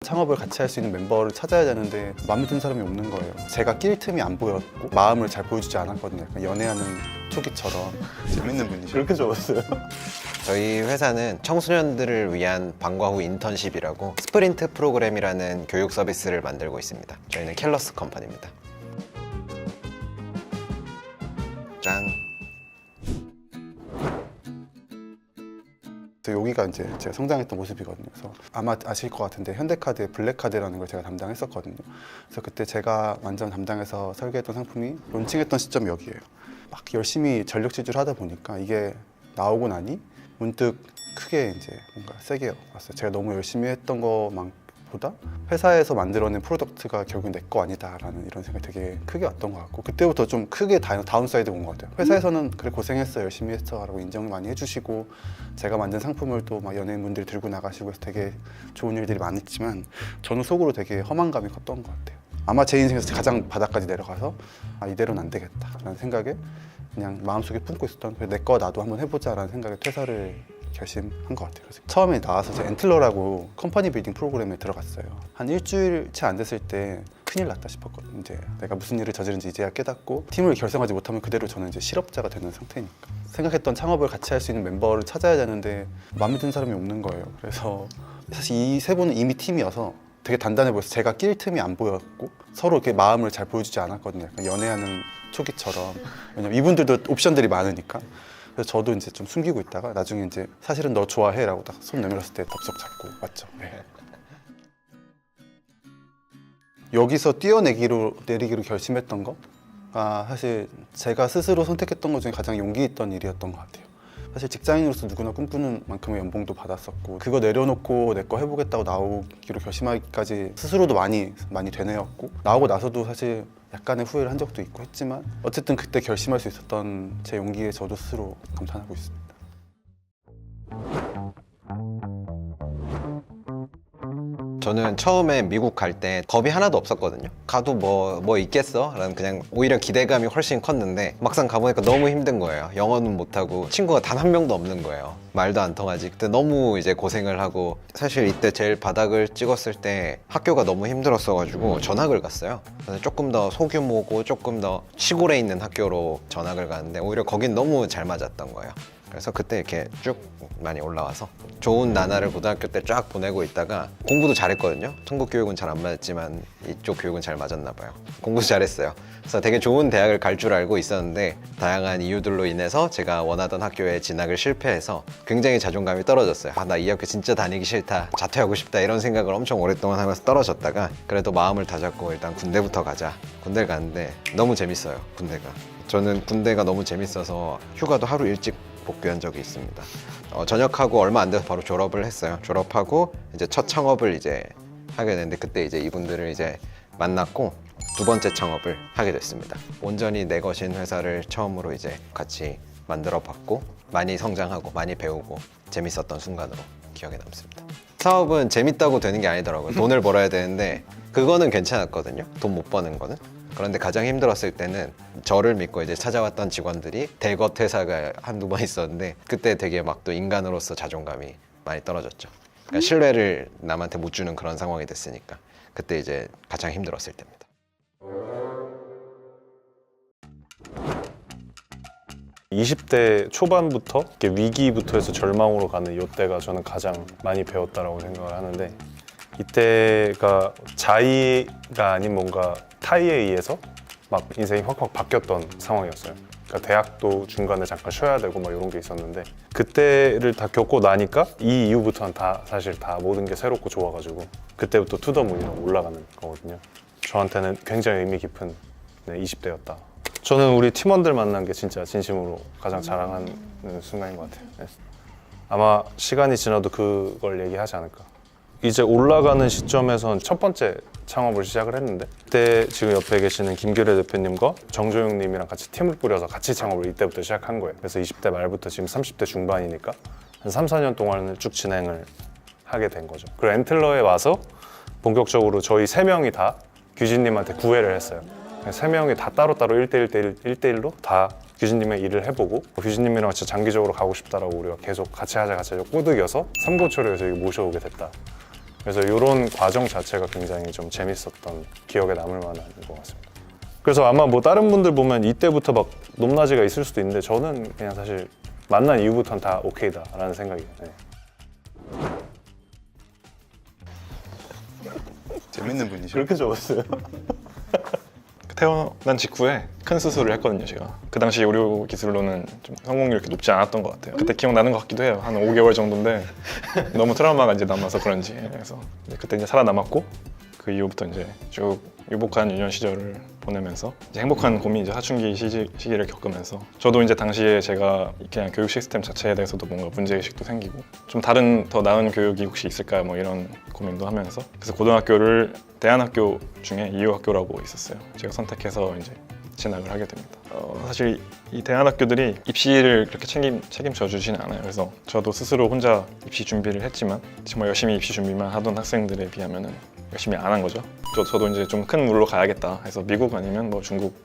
창업을 같이 할 수 있는 멤버를 찾아야 되는데 마음에 드는 사람이 없는 거예요. 제가 낄 틈이 안 보였고 마음을 잘 보여주지 않았거든요. 약간 연애하는 초기처럼. 재밌는 분이죠. 그렇게 좋았어요. 저희 회사는 청소년들을 위한 방과 후 인턴십이라고 스프린트 프로그램이라는 교육 서비스를 만들고 있습니다. 저희는 켈러스 컴퍼니입니다. 짠! 여기가 이제 제가 성장했던 모습이거든요. 그래서 아마 아실 것 같은데 현대카드의 블랙카드라는 걸 제가 담당했었거든요. 그래서 그때 제가 완전 담당해서 설계했던 상품이 론칭했던 시점이 여기예요. 막 열심히 전력 질주를 하다 보니까 이게 나오고 나니 문득 크게 이제 뭔가 세게 왔어요. 제가 너무 열심히 했던 것보다 회사에서 만들어낸 프로덕트가 결국 내 거 아니다라는 이런 생각이 되게 크게 왔던 것 같고, 그때부터 좀 크게 다운사이드 온 것 같아요. 회사에서는 그래 고생했어, 열심히 했어 라고 인정을 많이 해주시고, 제가 만든 상품을 또 막 연예인분들이 들고 나가시고 해서 되게 좋은 일들이 많았지만 저는 속으로 되게 허망감이 컸던 것 같아요. 아마 제 인생에서 가장 바닥까지 내려가서 이대로는 안 되겠다라는 생각에 그냥 마음속에 품고 있었던, 내 거 나도 한번 해보자라는 생각에 퇴사를 결심한 것 같아요. 그래서 처음에 나와서 제 엔틀러라고 컴퍼니 빌딩 프로그램에 들어갔어요. 한 일주일 채 안 됐을 때 큰일 났다 싶었거든요. 이제 내가 무슨 일을 저지른지 이제야 깨닫고, 팀을 결성하지 못하면 그대로 저는 이제 실업자가 되는 상태니까 생각했던 창업을 같이 할 수 있는 멤버를 찾아야 되는데 마음에 드는 사람이 없는 거예요. 그래서 사실 이 세 분은 이미 팀이어서 되게 단단해 보여서 제가 낄 틈이 안 보였고 서로 이렇게 마음을 잘 보여주지 않았거든요. 약간 연애하는 초기처럼. 왜냐면 이분들도 옵션들이 많으니까. 그래서 저도 이제 좀 숨기고 있다가 나중에 이제 사실은 너 좋아해라고 딱 손 내밀었을 때 덥석 잡고 왔죠. 네. 여기서 뛰어내리기로 결심했던 거가 사실 제가 스스로 선택했던 것 중에 가장 용기 있던 일이었던 것 같아요. 사실 직장인으로서 누구나 꿈꾸는 만큼의 연봉도 받았었고, 그거 내려놓고 내 거 해보겠다고 나오기로 결심하기까지 스스로도 많이 되뇌었고, 나오고 나서도 사실 약간의 후회를 한 적도 있고 했지만 어쨌든 그때 결심할 수 있었던 제 용기에 저도 스스로 감탄하고 있습니다. 저는 처음에 미국 갈 때 겁이 하나도 없었거든요. 가도 뭐 있겠어? 라는 그냥 오히려 기대감이 훨씬 컸는데 막상 가보니까 너무 힘든 거예요. 영어는 못하고 친구가 단 한 명도 없는 거예요. 말도 안 통하지. 그때 너무 이제 고생을 하고, 사실 이때 제일 바닥을 찍었을 때 학교가 너무 힘들었어가지고 전학을 갔어요. 그래서 조금 더 소규모고 조금 더 시골에 있는 학교로 전학을 갔는데 오히려 거긴 너무 잘 맞았던 거예요. 그래서 그때 이렇게 쭉 많이 올라와서 좋은 나날을 고등학교 때 쫙 보내고 있다가, 공부도 잘했거든요. 한국 교육은 잘 안 맞았지만 이쪽 교육은 잘 맞았나 봐요. 공부도 잘했어요. 그래서 되게 좋은 대학을 갈 줄 알고 있었는데 다양한 이유들로 인해서 제가 원하던 학교에 진학을 실패해서 굉장히 자존감이 떨어졌어요. 나 이 학교 진짜 다니기 싫다, 자퇴하고 싶다, 이런 생각을 엄청 오랫동안 하면서 떨어졌다가 그래도 마음을 다잡고 일단 군대부터 가자. 군대를 갔는데 너무 재밌어요, 군대가. 저는 군대가 너무 재밌어서 휴가도 하루 일찍 복귀한 적이 있습니다. 전역하고 얼마 안 돼서 바로 졸업을 했어요. 졸업하고 이제 첫 창업을 이제 하게 됐는데, 그때 이제 이분들을 이제 만났고 두 번째 창업을 하게 됐습니다. 온전히 내 것인 회사를 처음으로 이제 같이 만들어 봤고, 많이 성장하고 많이 배우고 재밌었던 순간으로 기억에 남습니다. 사업은 재밌다고 되는 게 아니더라고요. 돈을 벌어야 되는데 그거는 괜찮았거든요. 돈 못 버는 거는. 그런데 가장 힘들었을 때는 저를 믿고 이제 찾아왔던 직원들이 대거 회사가 한두 번 있었는데, 그때 되게 막 또 인간으로서 자존감이 많이 떨어졌죠. 그러니까 신뢰를 남한테 못 주는 그런 상황이 됐으니까 그때 이제 가장 힘들었을 때입니다. (20대) 초반부터 이렇게 위기부터 해서 절망으로 가는 이때가 저는 가장 많이 배웠다라고 생각을 하는데, 이때가 자의가 아닌 뭔가 타의에 의해서 막 인생이 확확 바뀌었던 상황이었어요. 그러니까 대학도 중간에 잠깐 쉬어야 되고 막 이런 게 있었는데, 그때를 다 겪고 나니까 이 이후부터는 다 사실 다 모든 게 새롭고 좋아가지고 그때부터 투더문이라고 올라가는 거거든요. 저한테는 굉장히 의미 깊은 20대였다. 저는 우리 팀원들 만난 게 진짜 진심으로 가장 자랑하는 순간인 것 같아요. 네. 아마 시간이 지나도 그걸 얘기하지 않을까. 이제 올라가는 시점에선 첫 번째 창업을 시작을 했는데, 그때 지금 옆에 계시는 김규래 대표님과 정조용 님이랑 같이 팀을 꾸려서 같이 창업을 이때부터 시작한 거예요. 그래서 20대 말부터 지금 30대 중반이니까 한 3, 4년 동안을 쭉 진행을 하게 된 거죠. 그리고 엔틀러에 와서 본격적으로 저희 3명이 다 규진님한테 구애를 했어요. 3명이 다 따로따로 1대1로 다 규진님의 일을 해보고, 규진님이랑 진짜 장기적으로 가고 싶다라고 우리가 계속 같이 하자 꼬드겨서 삼고초려에서 여기 모셔오게 됐다. 그래서 이런 과정 자체가 굉장히 좀 재밌었던 기억에 남을 만한 것 같습니다. 그래서 아마 뭐 다른 분들 보면 이때부터 막 높낮이가 있을 수도 있는데 저는 그냥 사실 만난 이후부터는 다 오케이다라는 생각이에요. 네. 재밌는 분이죠. 그렇게 적었어요? 태어난 직후에 큰 수술을 했거든요, 제가. 그 당시 의료 기술로는 좀 성공률이 이렇게 높지 않았던 것 같아요. 그때 기억나는 것 같기도 해요. 한 5개월 정도인데 너무 트라우마가 이제 남아서 그런지. 그래서 그때 이제 살아남았고 그 이후부터 이제 쭉 유복한 유년 시절을 보내면서 이제 행복한 고민, 이제 사춘기 시기를 겪으면서 저도 이제 당시에 제가 그냥 교육 시스템 자체에 대해서도 뭔가 문제의식도 생기고 좀 다른 더 나은 교육이 혹시 있을까 뭐 이런 고민도 하면서 그래서 고등학교를 대안학교 중에 이유학교라고 있었어요. 제가 선택해서 이제 진학을 하게 됩니다. 사실 이 대안학교들이 입시를 그렇게 책임져 주지는 않아요. 그래서 저도 스스로 혼자 입시 준비를 했지만 정말 열심히 입시 준비만 하던 학생들에 비하면은 열심히 안 한 거죠. 저도 이제 좀 큰 물로 가야겠다 해서 미국 아니면 뭐 중국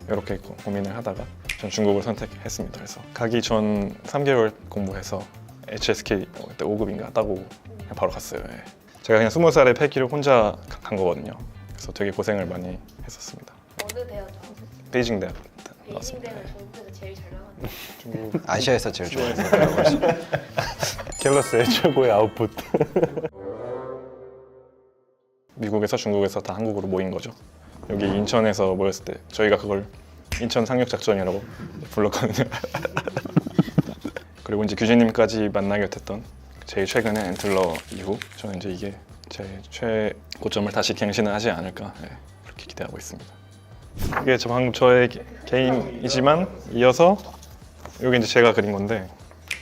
이렇게 고민을 하다가 전 중국을 선택했습니다. 그래서 가기 전 3개월 공부해서 HSK 그때 5급인가 따고 그냥 바로 갔어요. 예. 제가 그냥 20살의 패기를 혼자 간 거거든요. 그래서 되게 고생을 많이 했었습니다. 어느 대학 나오셨어요? 베이징 대학 베이징 나왔습니다. 대는 중국에서 제일 잘 나가는 중국 아시아에서 제일 좋아요. 켈러스의 최고의 아웃풋. 미국에서 중국에서 다 한국으로 모인 거죠. 여기 인천에서 모였을 때 저희가 그걸 인천 상륙 작전이라고 불렀거든요. 그리고 이제 규진님까지 만나게 됐던 제일 최근의 엔틀러 이후 저는 이제 이게 제 최고점을 다시 갱신을 하지 않을까 그렇게 기대하고 있습니다. 이게 방금 저의 개인이지만 이어서 여기 이제 제가 그린 건데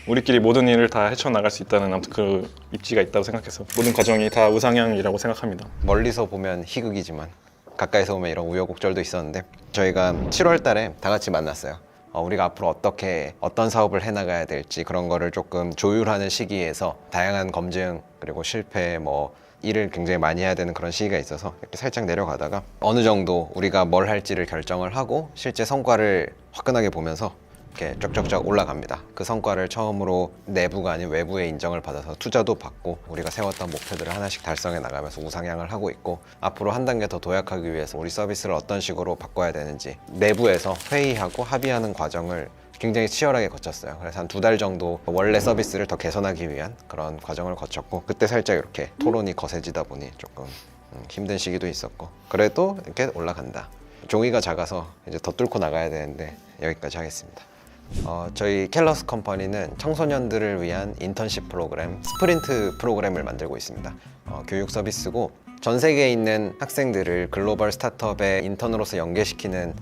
우리끼리 모든 일을 다 헤쳐나갈 수 있다는 아무튼 그 입지가 있다고 생각해서 모든 과정이 다 우상향이라고 생각합니다. 멀리서 보면 희극이지만 가까이서 보면 이런 우여곡절도 있었는데 저희가 7월 달에 다 같이 만났어요. 우리가 앞으로 어떤 사업을 해나가야 될지 그런 거를 조금 조율하는 시기에서 다양한 검증 그리고 실패 뭐 일을 굉장히 많이 해야 되는 그런 시기가 있어서 이렇게 살짝 내려가다가 어느 정도 우리가 뭘 할지를 결정을 하고 실제 성과를 화끈하게 보면서 이렇게 쫙쫙쫙 올라갑니다. 그 성과를 처음으로 내부가 아닌 외부의 인정을 받아서 투자도 받고 우리가 세웠던 목표들을 하나씩 달성해 나가면서 우상향을 하고 있고 앞으로 한 단계 더 도약하기 위해서 우리 서비스를 어떤 식으로 바꿔야 되는지 내부에서 회의하고 합의하는 과정을 굉장히 치열하게 거쳤어요. 그래서 한 2달 정도 원래 서비스를 더 개선하기 위한 그런 과정을 거쳤고 그때 살짝 이렇게 토론이 거세지다 보니 조금 힘든 시기도 있었고 그래도 이렇게 올라간다. 종이가 작아서 이제 더 뚫고 나가야 되는데 여기까지 하겠습니다. 저희 켈러스 컴퍼니는 청소년들을 위한 인턴십 프로그램, 스프린트 프로그램을 만들고 있습니다. 교육 서비스고 전 세계에 있는 학생들을 글로벌 스타트업의 인턴으로서 연계시키는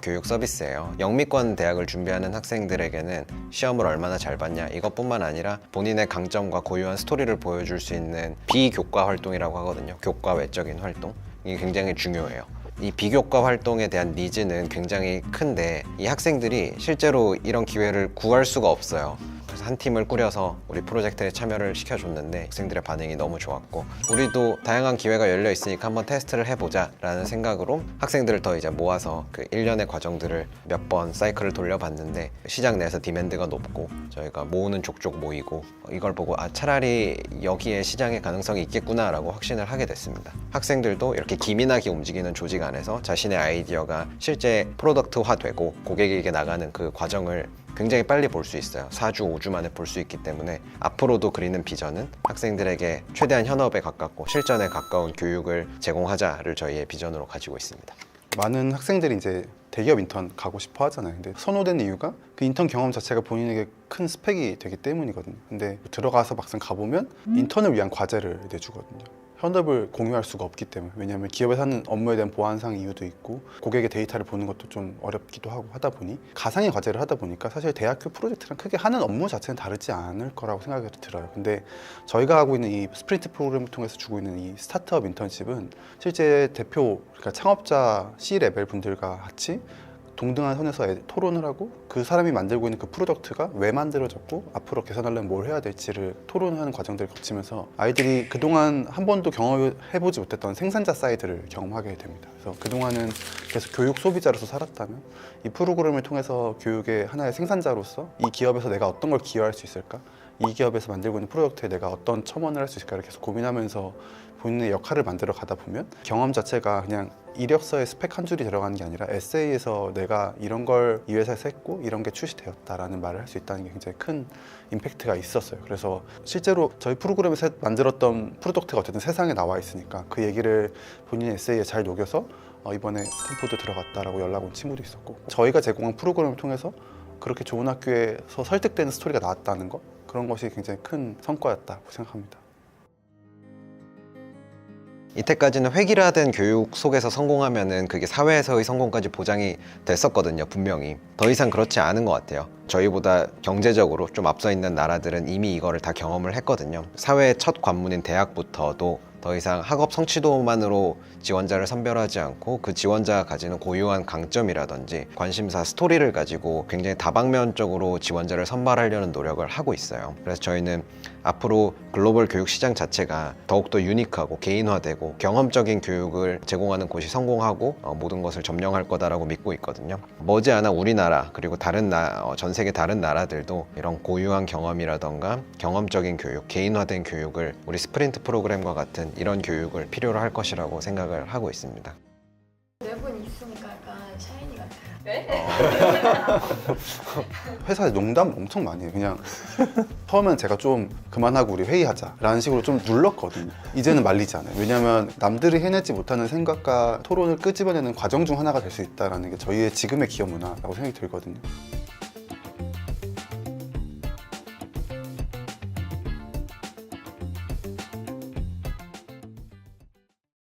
교육 서비스예요. 영미권 대학을 준비하는 학생들에게는 시험을 얼마나 잘 봤냐 이것뿐만 아니라 본인의 강점과 고유한 스토리를 보여줄 수 있는 비교과 활동이라고 하거든요. 교과 외적인 활동. 이게 굉장히 중요해요. 이 비교과 활동에 대한 니즈는 굉장히 큰데 이 학생들이 실제로 이런 기회를 구할 수가 없어요. 그래서 한 팀을 꾸려서 우리 프로젝트에 참여를 시켜줬는데 학생들의 반응이 너무 좋았고 우리도 다양한 기회가 열려 있으니까 한번 테스트를 해보자 라는 생각으로 학생들을 더 이제 모아서 그 1년의 과정들을 몇 번 사이클을 돌려봤는데 시장 내에서 디맨드가 높고 저희가 모으는 족족 모이고 이걸 보고 차라리 여기에 시장의 가능성이 있겠구나 라고 확신을 하게 됐습니다. 학생들도 이렇게 기민하게 움직이는 조직 안에서 자신의 아이디어가 실제 프로덕트화되고 고객에게 나가는 그 과정을 굉장히 빨리 볼 수 있어요. 4주, 5주 만에 볼 수 있기 때문에 앞으로도 그리는 비전은 학생들에게 최대한 현업에 가깝고 실전에 가까운 교육을 제공하자를 저희의 비전으로 가지고 있습니다. 많은 학생들이 이제 대기업 인턴 가고 싶어 하잖아요. 근데 선호된 이유가 그 인턴 경험 자체가 본인에게 큰 스펙이 되기 때문이거든요. 근데 들어가서 막상 가보면 인턴을 위한 과제를 내주거든요. 현업을 공유할 수가 없기 때문에. 왜냐하면 기업에서 하는 업무에 대한 보안상 이유도 있고 고객의 데이터를 보는 것도 좀 어렵기도 하고 하다 보니 가상의 과제를 하다 보니까 사실 대학교 프로젝트랑 크게 하는 업무 자체는 다르지 않을 거라고 생각이 들어요. 근데 저희가 하고 있는 이 스프린트 프로그램을 통해서 주고 있는 이 스타트업 인턴십은 실제 대표, 그러니까 창업자 C 레벨 분들과 같이 동등한 선에서 토론을 하고 그 사람이 만들고 있는 그 프로덕트가 왜 만들어졌고 앞으로 개선하려면 뭘 해야 될지를 토론하는 과정들을 거치면서 아이들이 그동안 한 번도 경험해보지 못했던 생산자 사이드를 경험하게 됩니다. 그래서 그동안은 계속 교육 소비자로서 살았다면 이 프로그램을 통해서 교육의 하나의 생산자로서 이 기업에서 내가 어떤 걸 기여할 수 있을까? 이 기업에서 만들고 있는 프로덕트에 내가 어떤 첨언을 할 수 있을까를 계속 고민하면서 본인의 역할을 만들어 가다 보면 경험 자체가 그냥 이력서에 스펙 한 줄이 들어가는 게 아니라 에세이에서 내가 이런 걸 이 회사에서 했고 이런 게 출시되었다라는 말을 할 수 있다는 게 굉장히 큰 임팩트가 있었어요. 그래서 실제로 저희 프로그램에서 만들었던 프로덕트가 어쨌든 세상에 나와 있으니까 그 얘기를 본인의 에세이에 잘 녹여서 이번에 스탠포드 들어갔다라고 연락 온 친구도 있었고, 저희가 제공한 프로그램을 통해서 그렇게 좋은 학교에서 설득되는 스토리가 나왔다는 것, 그런 것이 굉장히 큰 성과였다고 생각합니다. 이때까지는 획일화된 교육 속에서 성공하면은 그게 사회에서의 성공까지 보장이 됐었거든요, 분명히. 더 이상 그렇지 않은 것 같아요. 저희보다 경제적으로 좀 앞서 있는 나라들은 이미 이거를 다 경험을 했거든요. 사회의 첫 관문인 대학부터도 더 이상 학업 성취도만으로 지원자를 선별하지 않고 그 지원자가 가지는 고유한 강점이라든지 관심사, 스토리를 가지고 굉장히 다방면적으로 지원자를 선발하려는 노력을 하고 있어요. 그래서 저희는 앞으로 글로벌 교육 시장 자체가 더욱더 유니크하고 개인화되고 경험적인 교육을 제공하는 곳이 성공하고 모든 것을 점령할 거다라고 믿고 있거든요. 머지않아 우리나라 그리고 전 세계 다른 나라들도 이런 고유한 경험이라던가 경험적인 교육, 개인화된 교육을 우리 스프린트 프로그램과 같은 이런 교육을 필요로 할 것이라고 생각을 하고 있습니다. 네 분 있으니까 약간 샤이니 같아요. 회사에 농담 엄청 많이 해요. 그냥 처음엔 제가 좀 그만하고 우리 회의하자라는 식으로 좀 눌렀거든요. 이제는 말리지 않아요. 왜냐하면 남들이 해내지 못하는 생각과 토론을 끄집어내는 과정 중 하나가 될 수 있다는 게 저희의 지금의 기업 문화라고 생각이 들거든요.